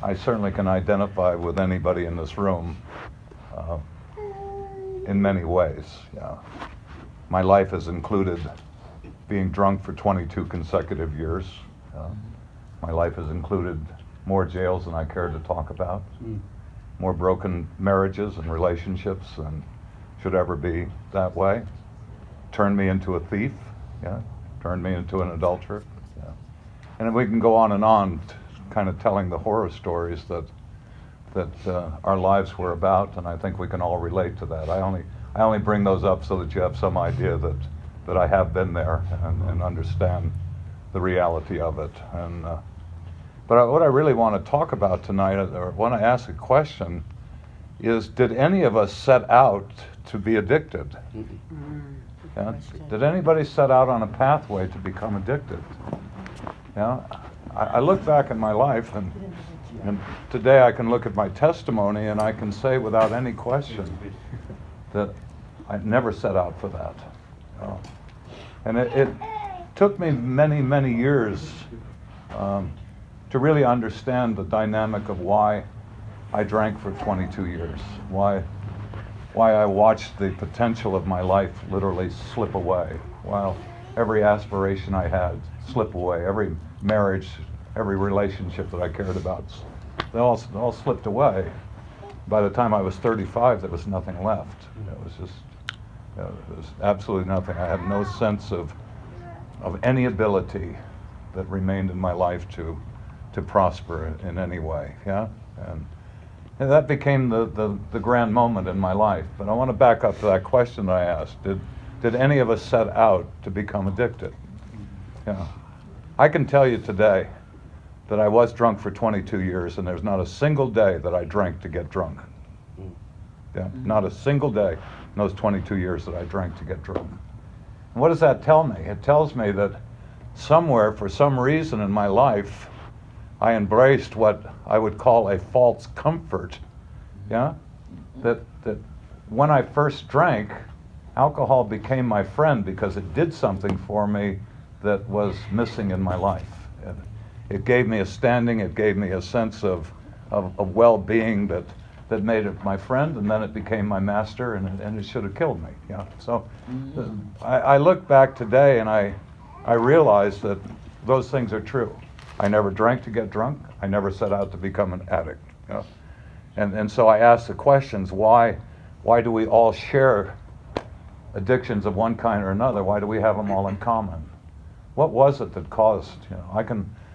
I certainly can identify with anybody in this room in many ways. Yeah. My life has included being drunk for 22 consecutive years. My life has included more jails than I care to talk about, more broken marriages and relationships than should ever be that way. Turned me into a thief, turned me into an adulterer. And we can go on, kind of telling the horror stories that our lives were about, and I think we can all relate to that. I only bring those up so that you have some idea that I have been there and understand the reality of it. And but what I really want to talk about tonight, or want to ask a question, is: did any of us set out to be addicted? Yeah? Did anybody set out on a pathway to become addicted? Yeah? I look back in my life, and today I can look at my testimony and I can say without any question that I never set out for that. And it took me many, many years to really understand the dynamic of why I drank for 22 years, why I watched the potential of my life literally slip away, while every aspiration I had slip away, every marriage, every relationship that I cared about, they all slipped away. By the time I was 35, there was nothing left. It was just, there was absolutely nothing. I had no sense of any ability that remained in my life to prosper in any way. Yeah, and that became the grand moment in my life. But I want to back up to that question that I asked: Did any of us set out to become addicted? Yeah, I can tell you today that I was drunk for 22 years, and there's not a single day that I drank to get drunk. Yeah, not a single day in those 22 years that I drank to get drunk. And what does that tell me? It tells me that somewhere, for some reason in my life, I embraced what I would call a false comfort. Yeah, that when I first drank, alcohol became my friend because it did something for me that was missing in my life. It gave me a standing, it gave me a sense of well-being that made it my friend, and then it became my master, and it should have killed me. Yeah. So I look back today and I realize that those things are true. I never drank to get drunk. I never set out to become an addict. You know? And so I ask the questions: why do we all share addictions of one kind or another? Why do we have them all in common? What was it that caused? You know,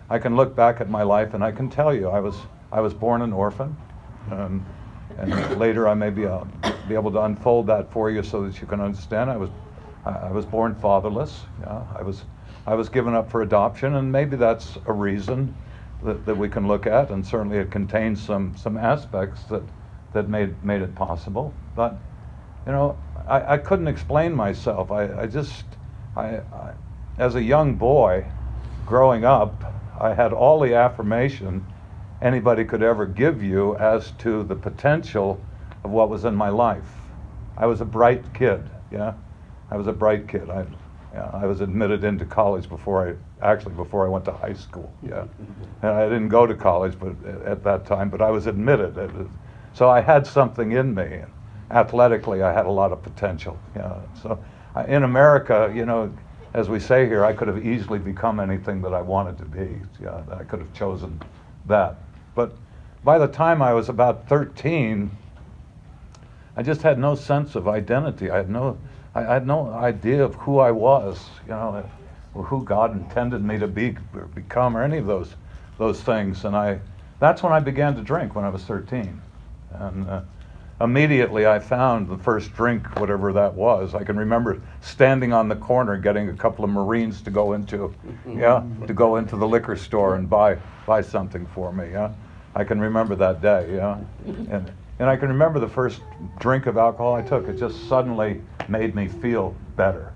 I can look back at my life and I can tell you I was born an orphan, and later I may be able to unfold that for you so that you can understand. I was born fatherless. Yeah, I was given up for adoption, and maybe that's a reason that we can look at, and certainly it contains some aspects that made it possible. But you know, I couldn't explain myself. I as a young boy growing up, I had all the affirmation anybody could ever give you as to the potential of what was in my life. I was a bright kid. Yeah, I was a bright kid. I was admitted into college before I went to high school. Yeah, and I didn't go to college, but at that time, but I was admitted. So I had something in me. Athletically, I had a lot of potential. Yeah. So in America, you know, as we say here, I could have easily become anything that I wanted to be. Yeah, I could have chosen that. But by the time I was about 13, I just had no sense of identity. I had no idea of who I was, you know, or who God intended me to be or become, or any of those things. And that's when I began to drink, when I was 13. And immediately I found the first drink, whatever that was. I can remember standing on the corner getting a couple of Marines to go into the liquor store and buy something for me. Yeah, I can remember that day. Yeah, and I can remember the first drink of alcohol I took. It just suddenly made me feel better.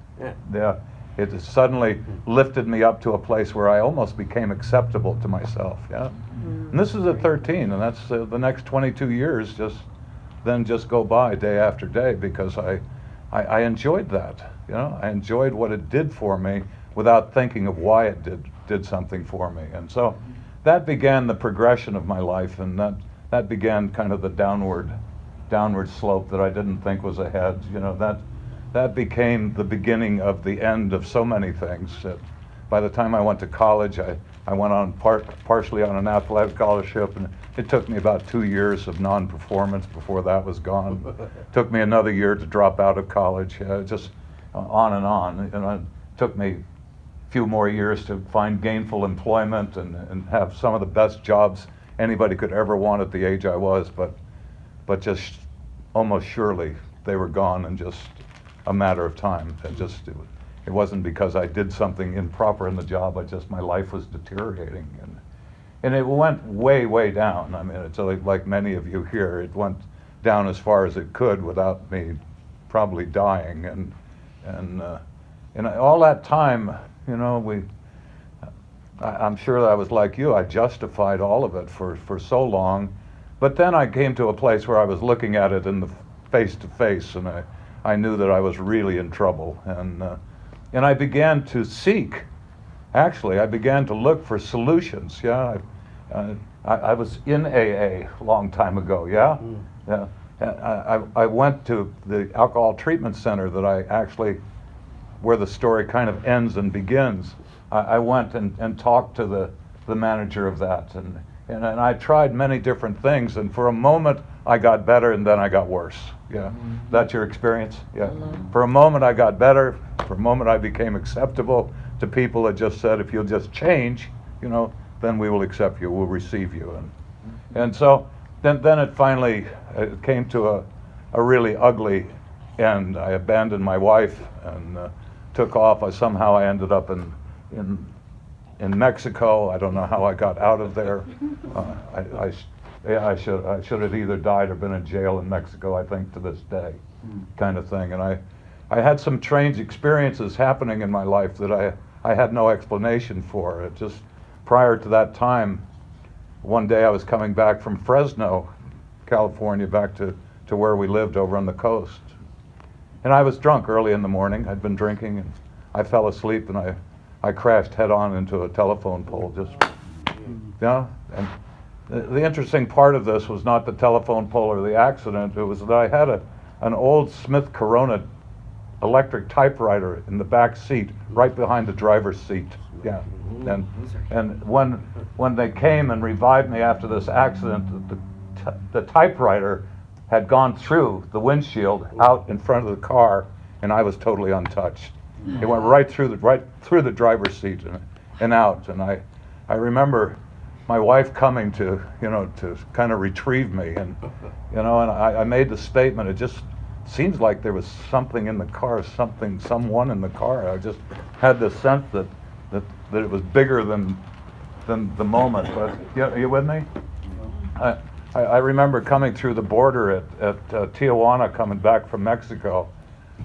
Yeah, it just suddenly lifted me up to a place where I almost became acceptable to myself. Yeah, and this is at 13, and that's the next 22 years just go by day after day, because I enjoyed that. You know, I enjoyed what it did for me without thinking of why it did something for me. And so that began the progression of my life, and that began kind of the downward slope that I didn't think was ahead. You know, that became the beginning of the end of so many things. By the time I went to college, I went on partially on an athletic scholarship, and it took me about 2 years of non-performance before that was gone. It took me another year to drop out of college, just on and on. And it took me a few more years to find gainful employment and have some of the best jobs anybody could ever want at the age I was, but just almost surely they were gone in just a matter of time. It wasn't because I did something improper in the job. My life was deteriorating, and it went way, way down. I mean, it's like many of you here, it went down as far as it could without me probably dying, and all that time, you know, I'm sure that I was like you. I justified all of it for so long, but then I came to a place where I was looking at it in the face to face, and I knew that I was really in trouble, and I began to seek. Actually, I began to look for solutions. Yeah, I was in AA a long time ago. Yeah, yeah. I went to the alcohol treatment center that I actually, where the story kind of ends and begins. I went and talked to the manager of that, and I tried many different things, and for a moment I got better, and then I got worse. Yeah, that's your experience? Yeah. For a moment I got better. For a moment I became acceptable to people that just said, if you'll just change, you know, then we will accept you, we'll receive you. And so then it finally came to a really ugly end. I abandoned my wife and took off. Somehow I ended up in Mexico. I don't know how I got out of there. I should have either died or been in jail in Mexico, I think, to this day, kind of thing. And I had some strange experiences happening in my life that I had no explanation for. It just prior to that time, one day I was coming back from Fresno, California, back to where we lived over on the coast. And I was drunk early in the morning. I'd been drinking, and I fell asleep, and I crashed head on into a telephone pole. Just, yeah. And the interesting part of this was not the telephone pole or the accident. It was that I had an old Smith Corona electric typewriter in the back seat, right behind the driver's seat. Yeah. And when they came and revived me after this accident, the typewriter had gone through the windshield out in front of the car, and I was totally untouched. It went right through the driver's seat and out. And I remember my wife coming to kind of retrieve me, and I made the statement. It just seems like there was something in the car, someone in the car. I just had this sense that it was bigger than the moment. But are you with me? I remember coming through the border at Tijuana, coming back from Mexico.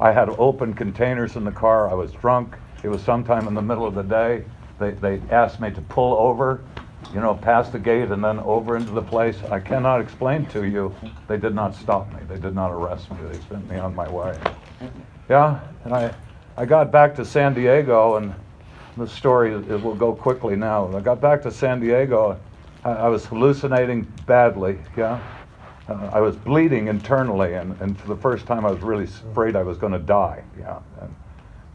I had open containers in the car. I was drunk. It was sometime in the middle of the day. They asked me to pull over, past the gate and then over into the place. I cannot explain to you. They did not stop me. They did not arrest me. They sent me on my way. Yeah, and I got back to San Diego, and the story will go quickly now. I got back to San Diego. I was hallucinating badly, yeah. I was bleeding internally, and for the first time I was really afraid I was going to die, yeah. And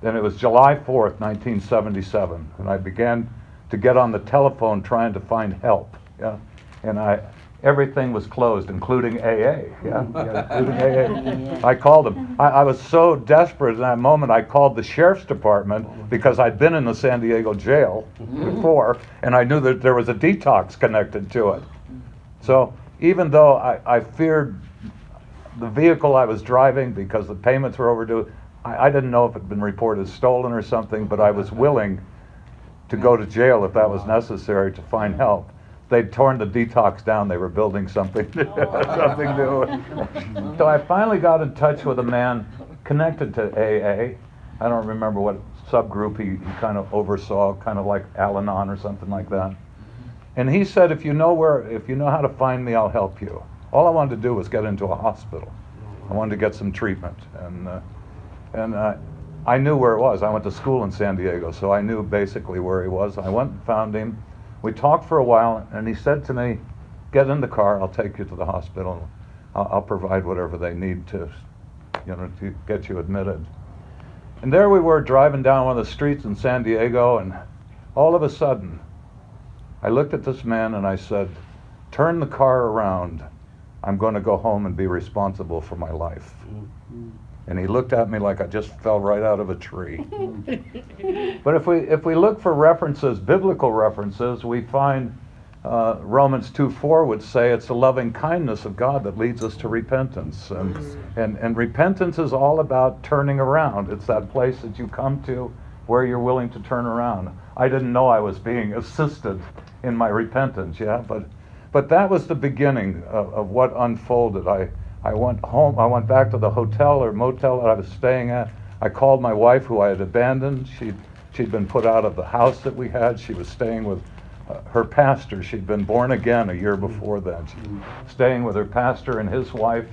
then it was July 4th, 1977, and I began to get on the telephone trying to find help, yeah. And everything was closed, including AA, yeah, including AA. I called them. I was so desperate in that moment, I called the sheriff's department because I'd been in the San Diego jail before, and I knew that there was a detox connected to it. So even though I feared the vehicle I was driving because the payments were overdue, I didn't know if it had been reported stolen or something, but I was willing to go to jail if that was necessary to find help. They'd torn the detox down. They were building something something new. So I finally got in touch with a man connected to AA. I don't remember what subgroup he kind of oversaw, kind of like Al-Anon or something like that. And he said, if you know how to find me, I'll help you. All I wanted to do was get into a hospital. I wanted to get some treatment, and I knew where it was. I went to school in San Diego, so I knew basically where he was. I went and found him. we talked for a while, and he said to me, get in the car, I'll take you to the hospital. I'll provide whatever they need to get you admitted. And there we were driving down one of the streets in San Diego, and all of a sudden, I looked at this man and I said, turn the car around. I'm going to go home and be responsible for my life. And he looked at me like I just fell right out of a tree. But if we look for references, biblical references, we find Romans 2:4 would say it's the loving kindness of God that leads us to repentance. And repentance is all about turning around. It's that place that you come to where you're willing to turn around. I didn't know I was being assisted in my repentance, but that was the beginning of what unfolded. I went home, I went back to the hotel or motel that I was staying at. I called my wife, who I had abandoned. She'd been put out of the house that we had. She was staying with her pastor. She'd been born again a year before then. She was staying with her pastor and his wife,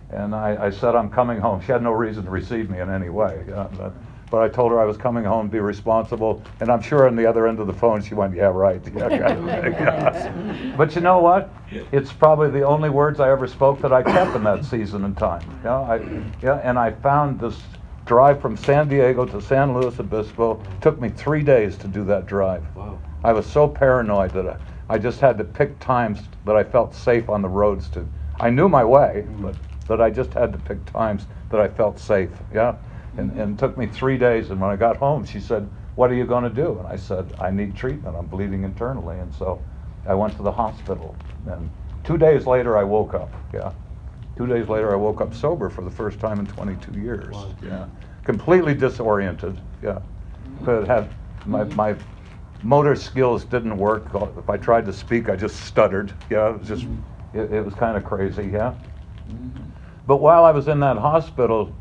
and I said, I'm coming home. She had no reason to receive me in any way. But I told her I was coming home to be responsible, and I'm sure on the other end of the phone she went, yeah, right. Yeah. But you know what? It's probably the only words I ever spoke that I kept in that season and time. And I found this drive from San Diego to San Luis Obispo. Took me 3 days to do that drive. Wow. I was so paranoid that I just had to pick times that I felt safe on the roads to. I knew my way, but that I just had to pick times that I felt safe. And it took me 3 days, and when I got home, she said, what are you going to do? And I said, I need treatment. I'm bleeding internally. And so I went to the hospital. And 2 days later, I woke up. 2 days later, I woke up sober for the first time in 22 years. Wow. Completely disoriented. But it had my motor skills didn't work. If I tried to speak, I just stuttered. It was just, it was kind of crazy. But while I was in that hospital,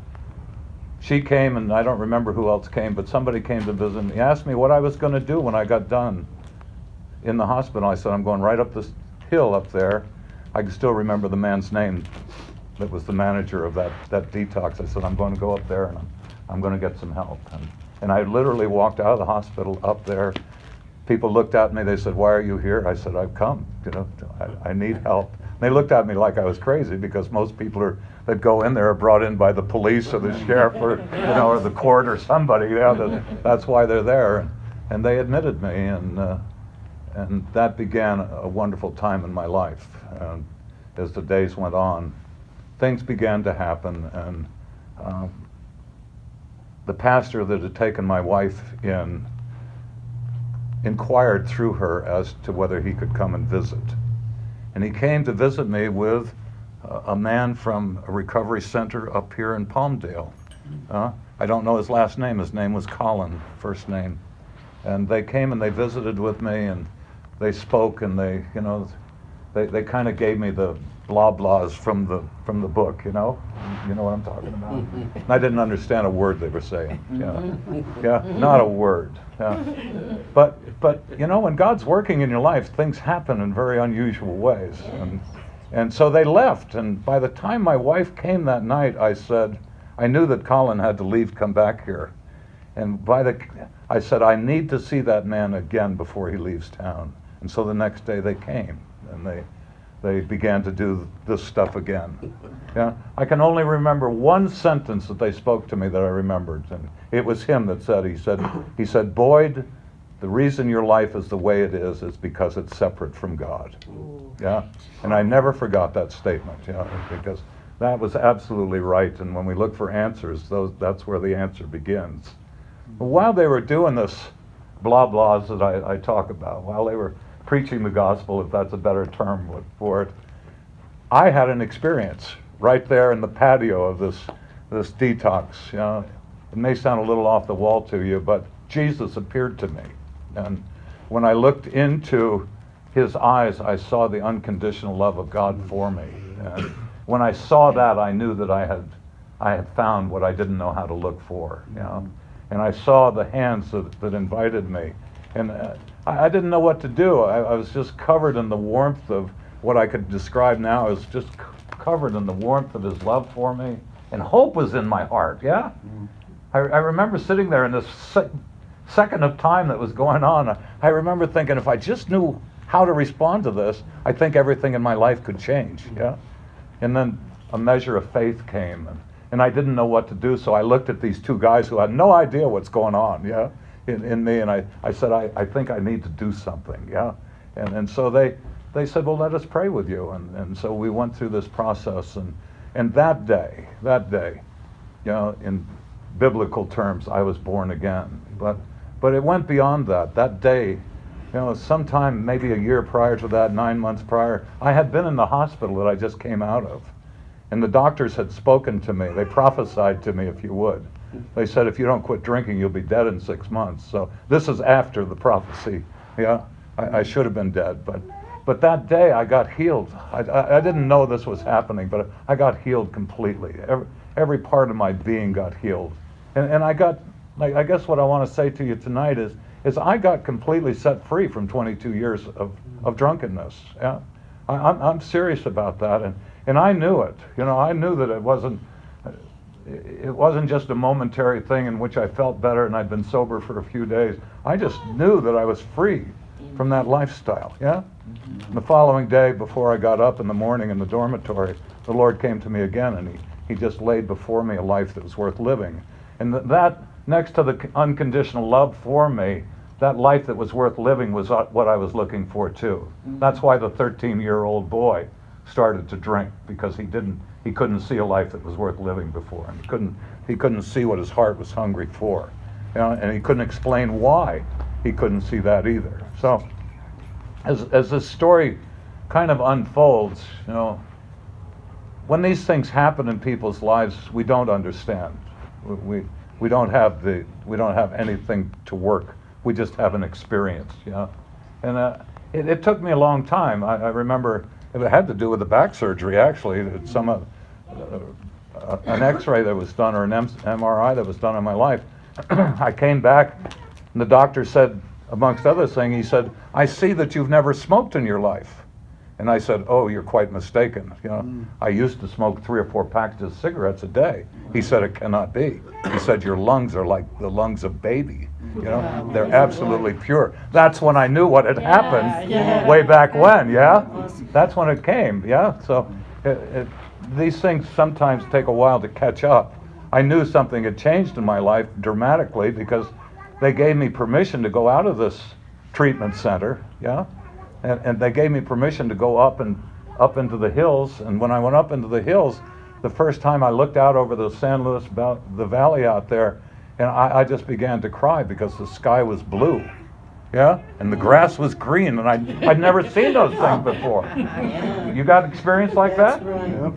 she came, and I don't remember who else came, but somebody came to visit me. He asked me what I was going to do when I got done in the hospital. I said, I'm going right up this hill up there. I can still remember the man's name that was the manager of that detox. I said, I'm going to go up there, and I'm going to get some help. And I literally walked out of the hospital up there. People looked at me. They said, why are you here? I said, I've come. I need help. And they looked at me like I was crazy, because most people that go in there are brought in by the police or the sheriff or or the court or somebody. That's why they're there. And they admitted me, and that began a wonderful time in my life. And as the days went on, things began to happen, and the pastor that had taken my wife in inquired through her as to whether he could come and visit. And he came to visit me with a man from a recovery center up here in Palmdale. I don't know his last name. His name was Colin, first name. And they came and they visited with me, and they spoke, and they kind of gave me the blah blahs from the book, you know what I'm talking about. And I didn't understand a word they were saying. Not a word. But when God's working in your life, things happen in very unusual ways. And so they left, and by the time my wife came that night, I knew that Colin had to leave, come back here. And I said, I need to see that man again before he leaves town. And so the next day they came, and they began to do this stuff again. I can only remember one sentence that they spoke to me that I remembered, and it was him that said, he said, Boyd, the reason your life is the way it is because it's separate from God. And I never forgot that statement, because that was absolutely right. And when we look for answers, that's where the answer begins. But while they were doing this blah blahs that I talk about, while they were preaching the gospel, if that's a better term for it, I had an experience right there in the patio of this detox. It may sound a little off the wall to you, but Jesus appeared to me. And when I looked into his eyes, I saw the unconditional love of God for me. And when I saw that, I knew that I had found what I didn't know how to look for. And I saw the hands that invited me. And I didn't know what to do. I was just covered in the warmth of what I could describe now as just covered in the warmth of his love for me. And hope was in my heart, I remember sitting there in this second of time that was going on. I remember thinking, if I just knew how to respond to this, I think everything in my life could change. Yeah. And then a measure of faith came, and I didn't know what to do, so I looked at these two guys who had no idea what's going on, yeah, in me, and I said, I think I need to do something, yeah. And so they said, well, let us pray with you. And so we went through this process, and that day, you know, in biblical terms, I was born again. But it went beyond that. That day, you know, sometime maybe a year prior to that, 9 months prior, I had been in the hospital that I just came out of. And the doctors had spoken to me. They prophesied to me, if you would. They said, if you don't quit drinking, you'll be dead in 6 months. So this is after the prophecy. Yeah, I should have been dead. But that day I got healed. I didn't know this was happening, but I got healed completely. Every part of my being got healed. And I got, I guess what I want to say to you tonight is I got completely set free from 22 years of drunkenness. Yeah, I'm serious about that, and I knew it. You know, I knew that it wasn't just a momentary thing in which I felt better and I'd been sober for a few days. I just knew that I was free from that lifestyle. Yeah. The following day, before I got up in the morning in the dormitory, the Lord came to me again, and He just laid before me a life that was worth living. And that, next to the unconditional love for me, that life that was worth living was what I was looking for too. That's why the 13-year-old boy started to drink, because he couldn't see a life that was worth living before him. He couldn't see what his heart was hungry for, you know, and he couldn't explain why he couldn't see that either. So, as this story kind of unfolds, you know, when these things happen in people's lives, we don't understand. We don't have anything to work. We just have an experience, yeah. And it took me a long time. I remember it had to do with the back surgery, actually. An X-ray that was done, or an MRI that was done in my life. I came back, and the doctor said, amongst other things, he said, I see that you've never smoked in your life. And I said, oh, you're quite mistaken. You know, I used to smoke 3 or 4 packages of cigarettes a day. He said, it cannot be. He said, your lungs are like the lungs of baby. You know, they're absolutely pure. That's when I knew what had happened way back when, yeah? That's when it came, yeah? So these things sometimes take a while to catch up. I knew something had changed in my life dramatically because they gave me permission to go out of this treatment center, yeah? And they gave me permission to go up into the hills. And when I went up into the hills, the first time I looked out over the San Luis the valley out there, and I just began to cry because the sky was blue, yeah, and the grass was green, and I'd never seen those things before. You got experience like that? Right. Yeah.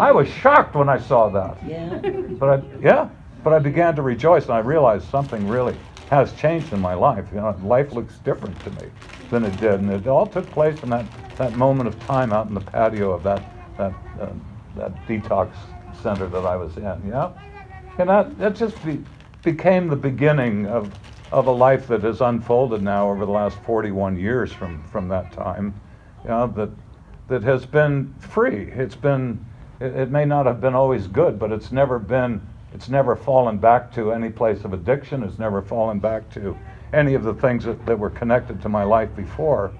I was shocked when I saw that. Yeah. But I began to rejoice, and I realized something really has changed in my life. You know, life looks different to me than it did, and it all took place in that moment of time out in the patio of that detox center that I was in. Yeah, and that just became the beginning of a life that has unfolded now over the last 41 years from that time. You know, that has been free. It may not have been always good, but it's never fallen back to any place of addiction. It's never fallen back to any of the things that were connected to my life before.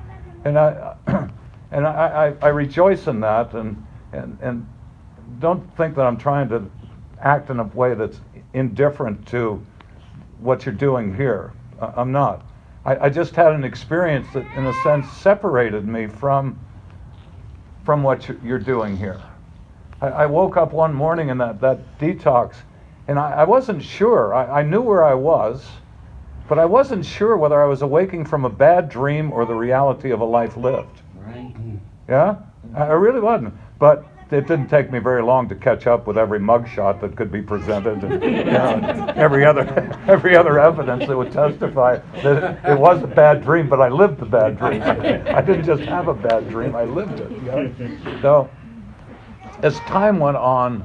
And I rejoice in that, and don't think that I'm trying to act in a way that's indifferent to what you're doing here. I'm not. I just had an experience that, in a sense, separated me from what you're doing here. I woke up one morning in that detox, and I wasn't sure. I knew where I was, but I wasn't sure whether I was awaking from a bad dream or the reality of a life lived. Right. Yeah? I really wasn't. But it didn't take me very long to catch up with every mugshot that could be presented, and you know, every other evidence that would testify that it was a bad dream, but I lived the bad dream. I didn't just have a bad dream, I lived it. Yeah? So, as time went on,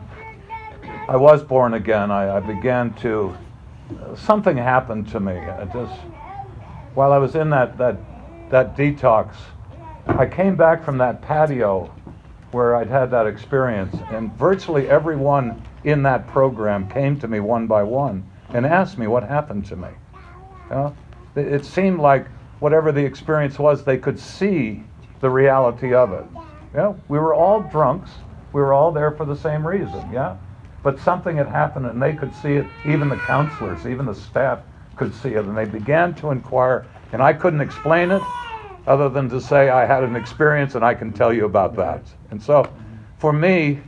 I was born again. I began to, something happened to me. While I was in that detox, I came back from that patio where I'd had that experience, and virtually everyone in that program came to me one by one and asked me what happened to me. You know? It seemed like whatever the experience was, they could see the reality of it. Yeah, we were all drunks. We were all there for the same reason, yeah? But something had happened and they could see it. Even the counselors, even the staff could see it. And they began to inquire, and I couldn't explain it other than to say I had an experience and I can tell you about that. And so for me,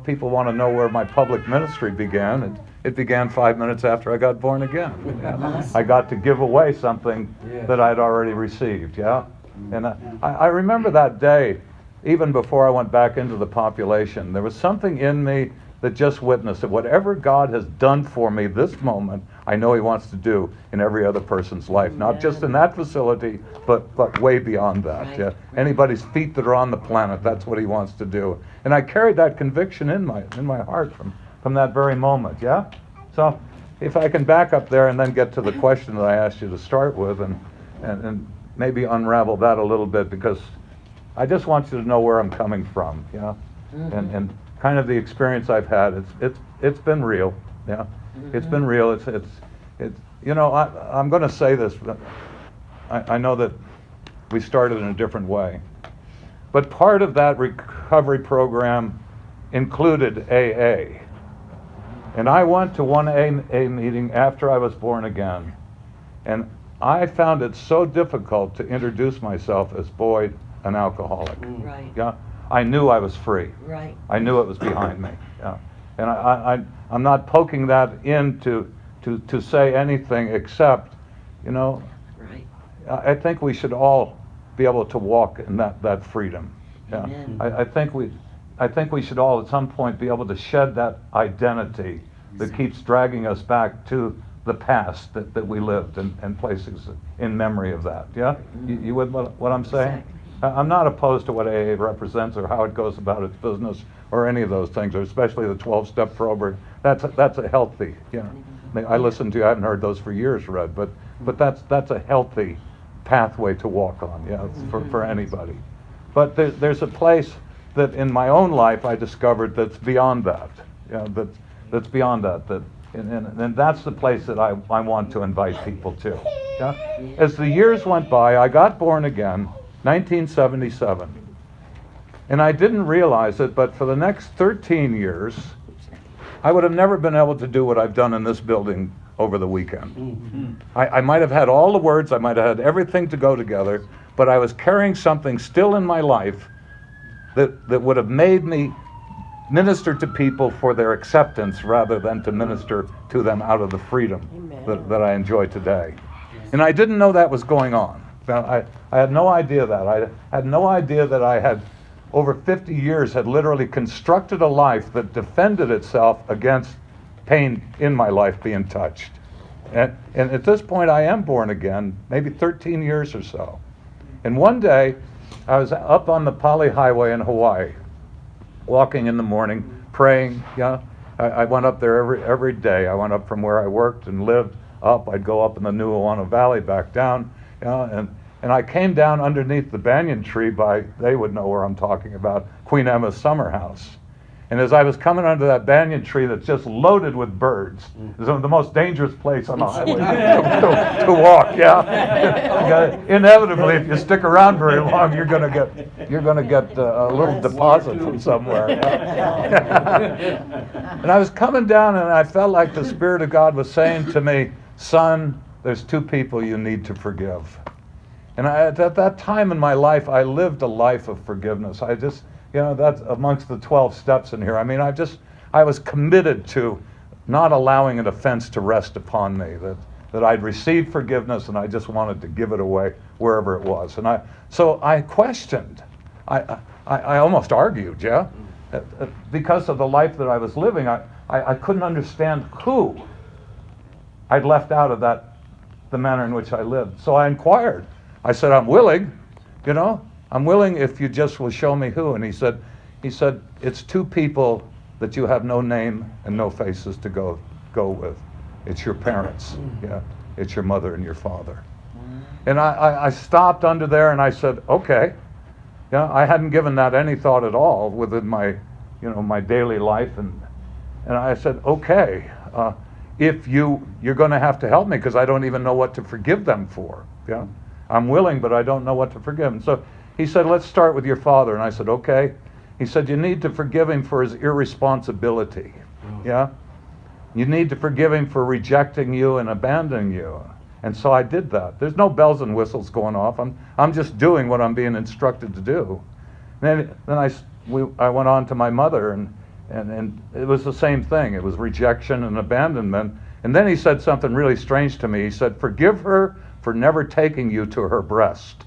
people want to know where my public ministry began. It began 5 minutes after I got born again. Yeah. I got to give away something that I'd already received, yeah? And I remember that day, even before I went back into the population, there was something in me that just witnessed that whatever God has done for me this moment, I know He wants to do in every other person's life. Not just in that facility, but way beyond that. Right. Yeah? Anybody's feet that are on the planet, that's what He wants to do. And I carried that conviction in my heart from that very moment, yeah? So if I can back up there and then get to the question that I asked you to start with and maybe unravel that a little bit, because I just want you to know where I'm coming from, yeah? And kind of the experience I've had, it's been real, yeah? It's been real. It's I'm going to say this, but I know that we started in a different way. But part of that recovery program included AA. And I went to one AA meeting after I was born again. And I found it so difficult to introduce myself as Boyd, an alcoholic. Right. Yeah? I knew I was free. Right. I knew it was behind me. Yeah. And I'm not poking that in to say anything except, Right. I think we should all be able to walk in that freedom. Yeah. Amen. I think we should all at some point be able to shed that identity that keeps dragging us back to the past that we lived and places in memory of that. Yeah? You with what I'm saying? Exactly. I'm not opposed to what AA represents or how it goes about its business or any of those things, or especially the 12-step program. That's a healthy, I listened to, I haven't heard those for years, Red, but that's a healthy pathway to walk on, yeah, for anybody. But there's a place that in my own life I discovered that's beyond that, that's beyond that, and that's the place that I want to invite people to. Yeah? As the years went by, I got born again, 1977. And I didn't realize it, but for the next 13 years, I would have never been able to do what I've done in this building over the weekend. I might have had all the words, I might have had everything to go together, but I was carrying something still in my life that would have made me minister to people for their acceptance rather than to minister to them out of the freedom that I enjoy today. And I didn't know that was going on. I had no idea that. I had no idea that I had, over 50 years, had literally constructed a life that defended itself against pain in my life being touched. And at this point, I am born again, maybe 13 years or so. And one day, I was up on the Pali Highway in Hawaii, walking in the morning, praying. Yeah, I went up there every day. I went up from where I worked and lived up. I'd go up in the Nuuanu Valley, back down. And I came down underneath the banyan tree they would know where I'm talking about, Queen Emma's summer house. And as I was coming under that banyan tree that's just loaded with birds, it's the most dangerous place on the highway to walk, yeah? Inevitably, if you stick around very long, you're gonna get a little deposit from somewhere. And I was coming down and I felt like the Spirit of God was saying to me, son, there's two people you need to forgive. And at that time in my life, I lived a life of forgiveness. I just, that's amongst the 12 steps in here. I mean, I was committed to not allowing an offense to rest upon me, that I'd received forgiveness and I just wanted to give it away wherever it was. And so I questioned. I almost argued, yeah? Because of the life that I was living, I couldn't understand who I'd left out of the manner in which I lived. So I inquired. I said, I'm willing, I'm willing if you just will show me who. And he said, it's two people that you have no name and no faces to go with. It's your parents, yeah. It's your mother and your father. And I stopped under there and I said, okay. Yeah, I hadn't given that any thought at all within my, my daily life. And I said, okay, if you're going to have to help me because I don't even know what to forgive them for, yeah. I'm willing, but I don't know what to forgive. And so he said, let's start with your father. And I said, okay. He said, you need to forgive him for his irresponsibility. Yeah? You need to forgive him for rejecting you and abandoning you. And so I did that. There's no bells and whistles going off. I'm just doing what I'm being instructed to do. Then I went on to my mother, and it was the same thing. It was rejection and abandonment. And then he said something really strange to me. He said, forgive her for never taking you to her breast.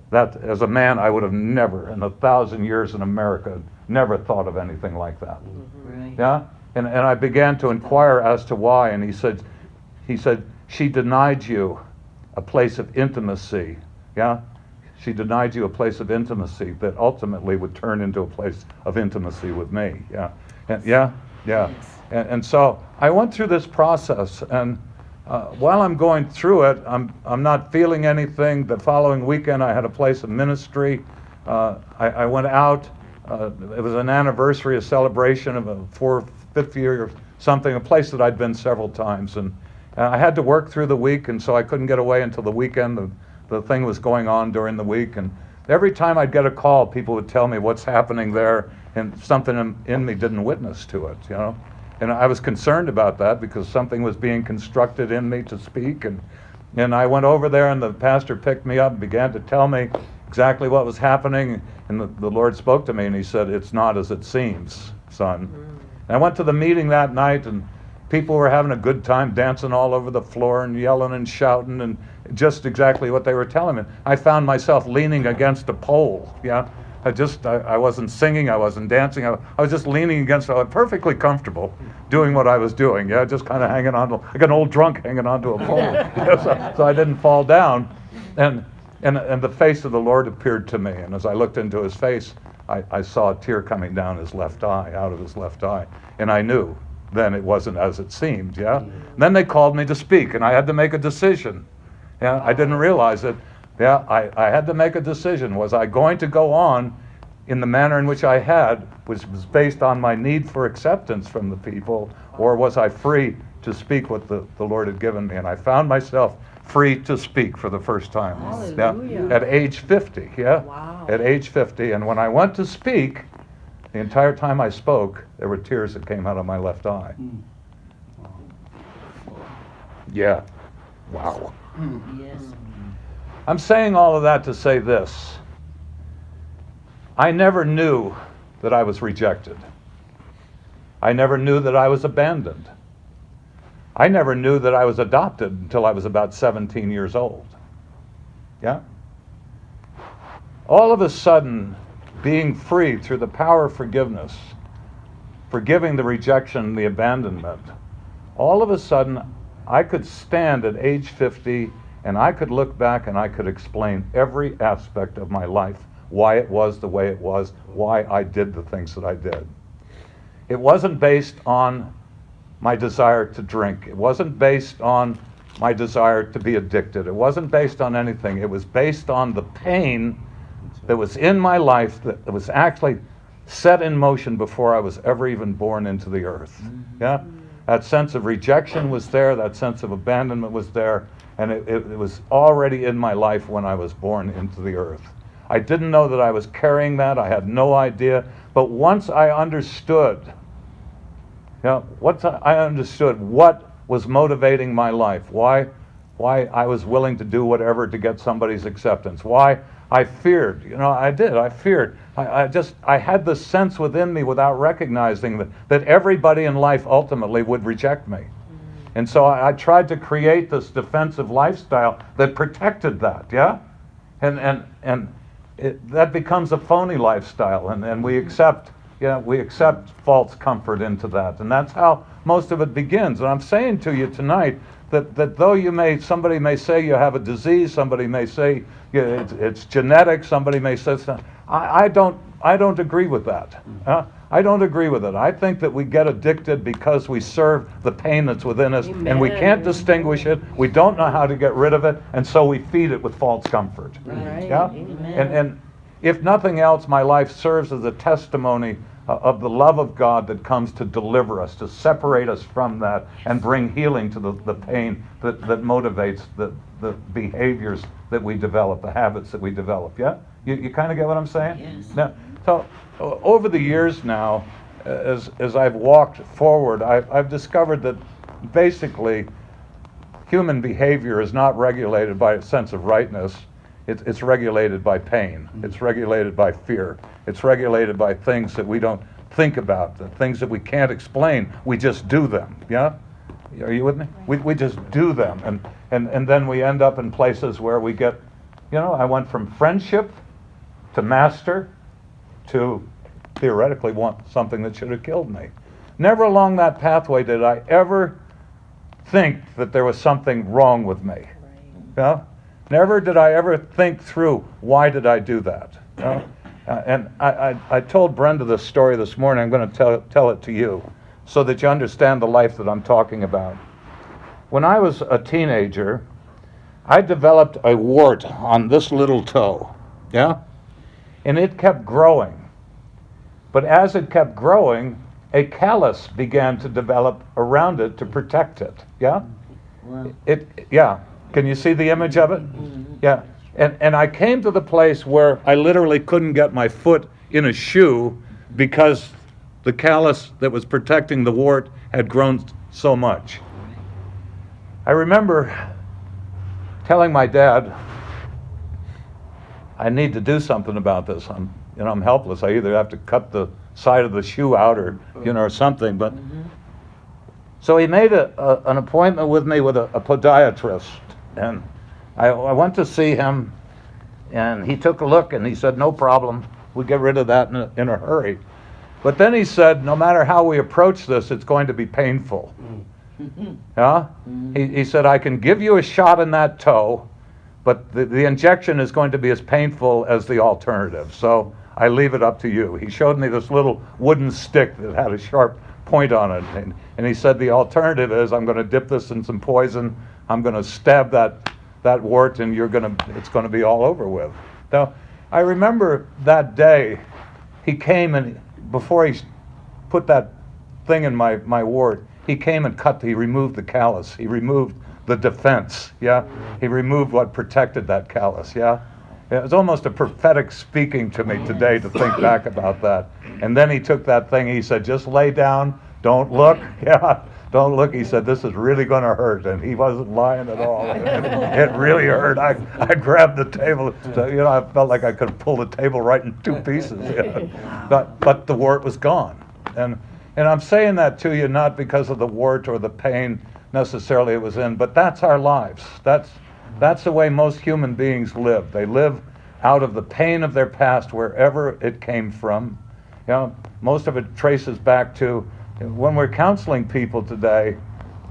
That, as a man, I would have never, in 1,000 years in America, never thought of anything like that. Right. Yeah? And I began to inquire as to why, and he said, she denied you a place of intimacy. Yeah? She denied you a place of intimacy that ultimately would turn into a place of intimacy with me. Yeah? And, yeah? Yeah. Yes. And so I went through this process, and while I'm going through it, I'm not feeling anything. The following weekend, I had a place of ministry. I went out. It was an anniversary, a celebration of a 5th year or something, a place that I'd been several times. And I had to work through the week, and so I couldn't get away until the weekend. The thing was going on during the week. And every time I'd get a call, people would tell me what's happening there, and something in me didn't witness to it, you know. And I was concerned about that because something was being constructed in me to speak. And I went over there, and the pastor picked me up and began to tell me exactly what was happening. And the Lord spoke to me, and he said, it's not as it seems, son. And I went to the meeting that night, and people were having a good time, dancing all over the floor and yelling and shouting, and just exactly what they were telling me. I found myself leaning against a pole, yeah. I wasn't singing, I wasn't dancing, I was just leaning against it. I was perfectly comfortable doing what I was doing, yeah, just kind of hanging on, like an old drunk hanging onto a pole. so I didn't fall down. And the face of the Lord appeared to me, and as I looked into his face, I saw a tear coming down his left eye, out of his left eye, and I knew then it wasn't as it seemed, yeah? And then they called me to speak, and I had to make a decision. Yeah, I didn't realize it. Yeah, I had to make a decision. Was I going to go on in the manner in which I had, which was based on my need for acceptance from the people, or was I free to speak what the Lord had given me? And I found myself free to speak for the first time. Hallelujah. Yeah, at age 50, yeah? Wow. At age 50. And when I went to speak, the entire time I spoke, there were tears that came out of my left eye. Yeah. Wow. Yes. I'm saying all of that to say this. I never knew that I was rejected. I never knew that I was abandoned. I never knew that I was adopted until I was about 17 years old. Yeah? All of a sudden, being free through the power of forgiveness, forgiving the rejection, the abandonment, all of a sudden, I could stand at age 50 and I could look back and I could explain every aspect of my life, why it was the way it was, why I did the things that I did. It wasn't based on my desire to drink. It wasn't based on my desire to be addicted. It wasn't based on anything. It was based on the pain that was in my life that was actually set in motion before I was ever even born into the earth. Yeah? That sense of rejection was there, that sense of abandonment was there, and it was already in my life when I was born into the earth. I didn't know that I was carrying that, I had no idea, but once I understood, I understood what was motivating my life, why I was willing to do whatever to get somebody's acceptance, why I feared, I feared. I had this sense within me without recognizing that everybody in life ultimately would reject me. And so I tried to create this defensive lifestyle that protected that, yeah? And that becomes a phony lifestyle, and we accept false comfort into that. And that's how most of it begins. And I'm saying to you tonight that though somebody may say you have a disease, somebody may say it's genetic, somebody may say, I don't agree with that. I don't agree with it. I think that we get addicted because we serve the pain that's within us. Amen. And we can't distinguish it. We don't know how to get rid of it, and so we feed it with false comfort. Right. Yeah? Amen. And if nothing else, my life serves as a testimony of the love of God that comes to deliver us, to separate us from that and bring healing to the pain that motivates the behaviors that we develop, the habits that we develop. Yeah? You kind of get what I'm saying? Yes. Now, so over the years now, as I've walked forward, I've discovered that basically human behavior is not regulated by a sense of rightness. It's regulated by pain. It's regulated by fear. It's regulated by things that we don't think about, the things that we can't explain. We just do them. Yeah? Are you with me? We just do them. And then we end up in places where we get, I went from friendship to master to theoretically want something that should have killed me. Never along that pathway did I ever think that there was something wrong with me. Yeah? Never did I ever think through, why did I do that? And I told Brenda this story this morning. I'm going to tell it to you so that you understand the life that I'm talking about. When I was a teenager, I developed a wart on this little toe. Yeah? And it kept growing. But as it kept growing, a callus began to develop around it to protect it. Yeah? Wow. Yeah. Can you see the image of it? Mm-hmm. Yeah. And I came to the place where I literally couldn't get my foot in a shoe because the callus that was protecting the wart had grown so much. I remember telling my dad, I need to do something about this. I'm helpless. I either have to cut the side of the shoe out or, or something. But so he made an appointment with me with a podiatrist. And I went to see him, and he took a look, and he said, no problem. We get rid of that in a hurry. But then he said, no matter how we approach this, it's going to be painful. Yeah? He said, I can give you a shot in that toe, but the injection is going to be as painful as the alternative. So I leave it up to you. He showed me this little wooden stick that had a sharp point on it. And he said, the alternative is I'm going to dip this in some poison. I'm going to stab that wart, and it's going to be all over with. Now, I remember that day, he came, and before he put that thing in my wart, he came and he removed the callus. He removed the defense, yeah? He removed what protected that callus, yeah? It was almost a prophetic speaking to me today to think back about that. And then he took that thing, he said, just lay down, don't look, yeah? Don't look. He said, this is really going to hurt. And he wasn't lying at all. It really hurt. I grabbed the table. So, I felt like I could pull the table right in two pieces. But the wart was gone. And I'm saying that to you not because of the wart or the pain necessarily it was in, but that's our lives. That's the way most human beings live. They live out of the pain of their past wherever it came from. Most of it traces back to when we're counseling people today,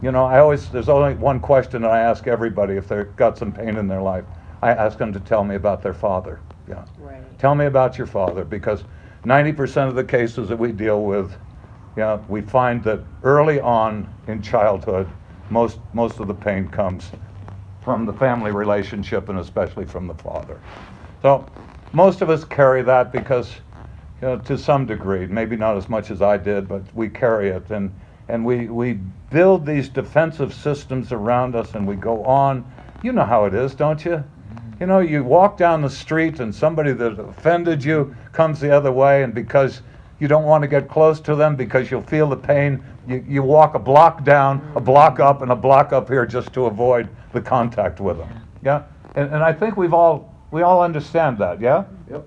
there's only one question that I ask everybody if they've got some pain in their life. I ask them to tell me about their father. Yeah. Right. Tell me about your father, because 90% of the cases that we deal with, we find that early on in childhood, most of the pain comes from the family relationship and especially from the father. So most of us carry that because to some degree, maybe not as much as I did, but we carry it, and we build these defensive systems around us, and we go on. You know how it is, don't you? You walk down the street, and somebody that offended you comes the other way, and because you don't want to get close to them, because you'll feel the pain, you walk a block down, a block up, and a block up here just to avoid the contact with them. Yeah? And I think we all understand that, yeah? Yep.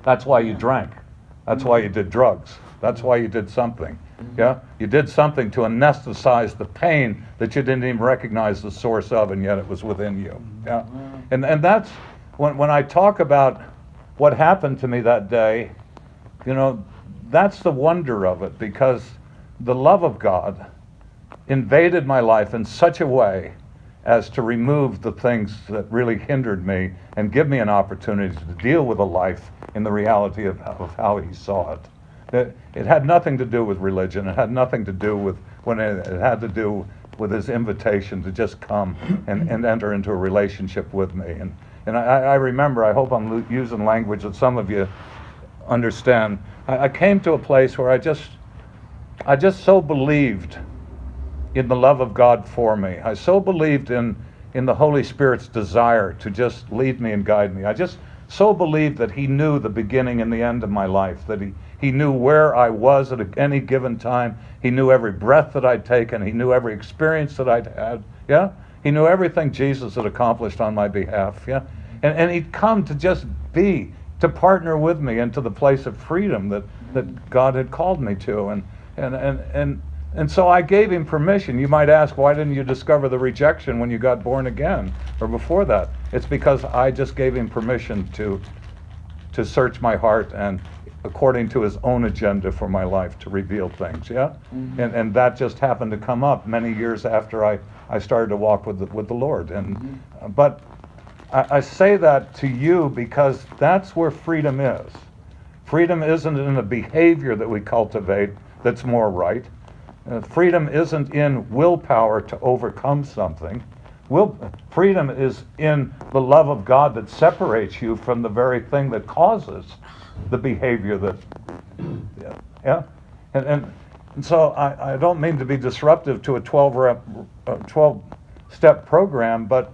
That's why you drank. That's why you did drugs. That's why you did something. Yeah? You did something to anesthetize the pain that you didn't even recognize the source of, and yet it was within you. Yeah? And that's when I talk about what happened to me that day, that's the wonder of it, because the love of God invaded my life in such a way as to remove the things that really hindered me and give me an opportunity to deal with a life in the reality of how he saw it. It had nothing to do with religion. It had nothing to do with it had to do with his invitation to just come and enter into a relationship with me. And I remember, I hope I'm using language that some of you understand. I came to a place where I just so believed in the love of God for me. I so believed in the Holy Spirit's desire to just lead me and guide me. I just so believed that He knew the beginning and the end of my life, that He knew where I was at any given time. He knew every breath that I'd taken. He knew every experience that I'd had. Yeah? He knew everything Jesus had accomplished on my behalf. Yeah? And He'd come to just be, to partner with me into the place of freedom that God had called me to. And so I gave Him permission. You might ask, why didn't you discover the rejection when you got born again or before that? It's because I just gave Him permission to search my heart and according to His own agenda for my life to reveal things, yeah? Mm-hmm. And that just happened to come up many years after I started to walk with the Lord. But I say that to you because that's where freedom is. Freedom isn't in a behavior that we cultivate that's more right. Freedom isn't in willpower to overcome something. Freedom is in the love of God that separates you from the very thing that causes the behavior that, yeah. And so I don't mean to be disruptive to a 12-step program, but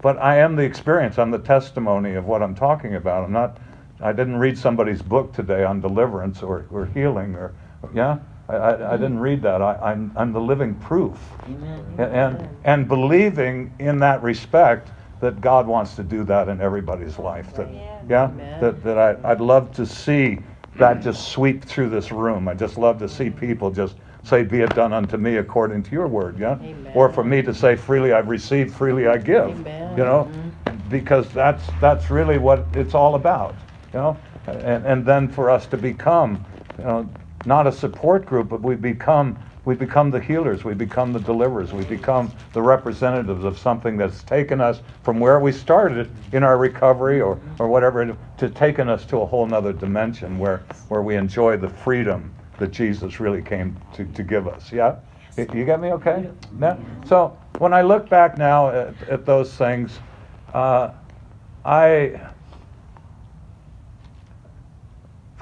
I am the experience. I'm the testimony of what I'm talking about. I didn't read somebody's book today on deliverance or healing or, yeah. I didn't read that. I'm the living proof. Amen. And believing in that respect that God wants to do that in everybody's life. That I'd love to see that just sweep through this room. I just love to see people just say, be it done unto me according to your word, yeah? Amen. Or for me to say, freely I've received, freely I give. Amen. You know, because that's really what it's all about, you know? And then for us to become, you know, not a support group, but we become the healers, we become the deliverers, we become the representatives of something that's taken us from where we started in our recovery or whatever, to taken us to a whole nother dimension where we enjoy the freedom that Jesus really came to give us. Yeah? You get me okay? Yeah? So when I look back now at those things, for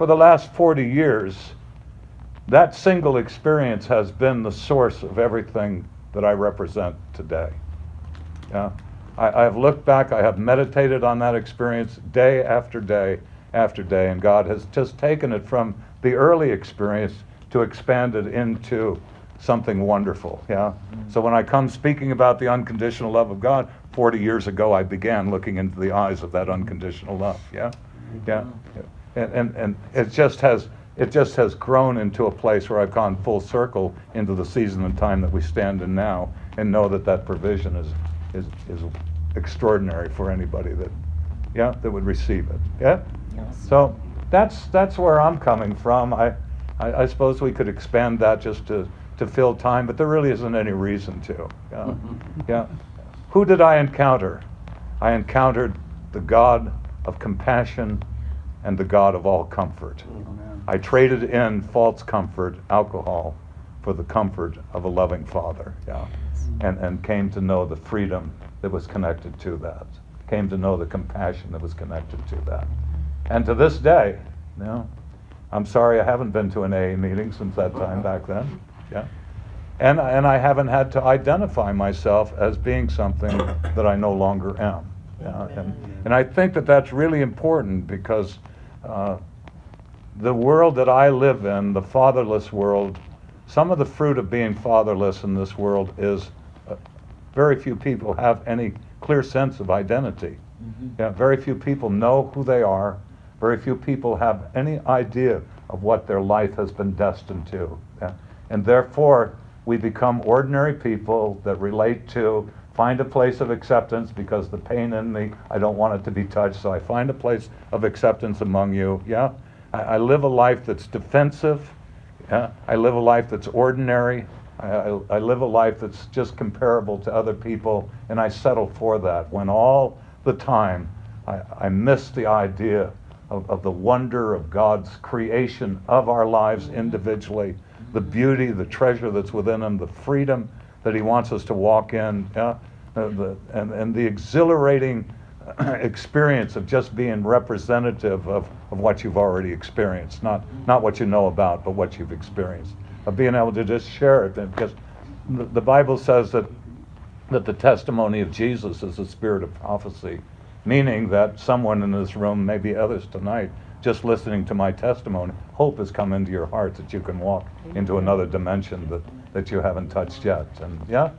the last 40 years, that single experience has been the source of everything that I represent today. Yeah? I've looked back, I have meditated on that experience day after day after day, and God has just taken it from the early experience to expand it into something wonderful. Yeah? So when I come speaking about the unconditional love of God, 40 years ago I began looking into the eyes of that unconditional love. Yeah? Yeah? And it just has grown into a place where I've gone full circle into the season and time that we stand in now, and know that provision is extraordinary for anybody that would receive it. Yeah? Yes. So that's where I'm coming from. I suppose we could expand that just to fill time, but there really isn't any reason to. Yeah? Yeah. Who did I encounter? I encountered the God of compassion and the God of all comfort. Amen. I traded in false comfort, alcohol, for the comfort of a loving Father, yeah, and came to know the freedom that was connected to that, came to know the compassion that was connected to that. And to this day, you know, I'm sorry I haven't been to an AA meeting since that time back then, yeah, and I haven't had to identify myself as being something that I no longer am. Yeah? And I think that's really important because the world that I live in, the fatherless world, some of the fruit of being fatherless in this world is very few people have any clear sense of identity. Yeah, very few people know who they are. Very few people have any idea of what their life has been destined to. Yeah? And therefore, we become ordinary people that relate to, find a place of acceptance because the pain in me, I don't want it to be touched, so I find a place of acceptance among you. Yeah, I live a life that's defensive. Yeah, I live a life that's ordinary. I live a life that's just comparable to other people, and I settle for that when all the time I miss the idea of the wonder of God's creation of our lives individually, the beauty, the treasure that's within them, the freedom that He wants us to walk in, yeah? And the exhilarating experience of just being representative of what you've already experienced, not what you know about, but what you've experienced. Of being able to just share it, because the Bible says that the testimony of Jesus is the spirit of prophecy, meaning that someone in this room, maybe others tonight, just listening to my testimony, hope has come into your heart that you can walk into another dimension that you haven't touched yet. And yeah,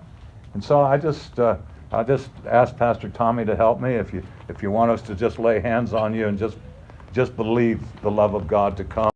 and so I just asked Pastor Tommy to help me. If you want us to just lay hands on you and just believe the love of God to come.